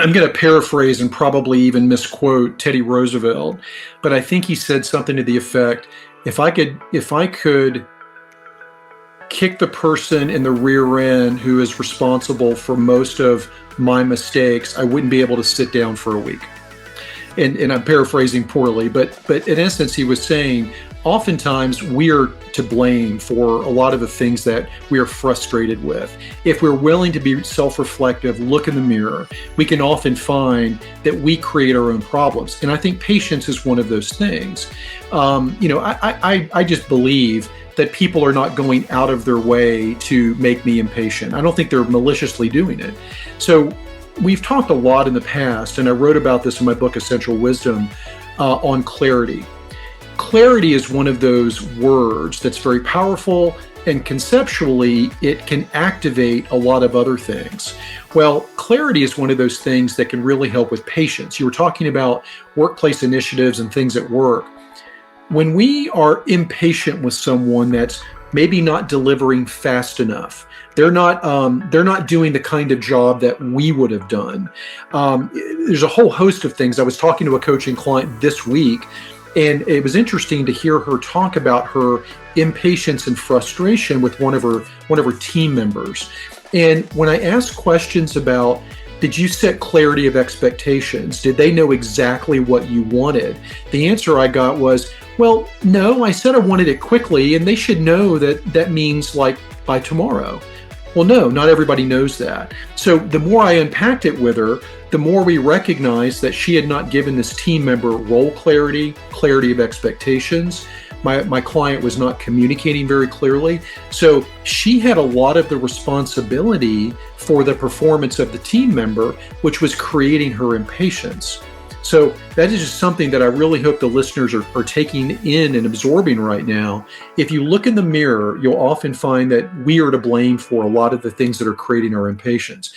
I'm going to paraphrase and probably even misquote Teddy Roosevelt, but I think he said something to the effect, if I could kick the person in the rear end who is responsible for most of my mistakes, I wouldn't be able to sit down for a week. And I'm paraphrasing poorly, but in essence, he was saying, oftentimes we are to blame for a lot of the things that we are frustrated with. If we're willing to be self-reflective, look in the mirror, we can often find that we create our own problems. And I think patience is one of those things. I just believe that people are not going out of their way to make me impatient. I don't think they're maliciously doing it. So we've talked a lot in the past, and I wrote about this in my book, Essential Wisdom, on clarity. Clarity is one of those words that's very powerful, and conceptually, it can activate a lot of other things. Well, clarity is one of those things that can really help with patience. You were talking about workplace initiatives and things at work. When we are impatient with someone that's maybe not delivering fast enough, they're not doing the kind of job that we would have done. There's a whole host of things. I was talking to a coaching client this week, and it was interesting to hear her talk about her impatience and frustration with one of her team members. And when I asked questions about, did you set clarity of expectations? Did they know exactly what you wanted? The answer I got was, well, no, I said I wanted it quickly, and they should know that that means like by tomorrow. Well, no, not everybody knows that. So the more I unpacked it with her, the more we recognized that she had not given this team member role clarity of expectations. My client was not communicating very clearly. So she had a lot of the responsibility for the performance of the team member, which was creating her impatience. So that is just something that I really hope the listeners are taking in and absorbing right now. If you look in the mirror, you'll often find that we are to blame for a lot of the things that are creating our impatience.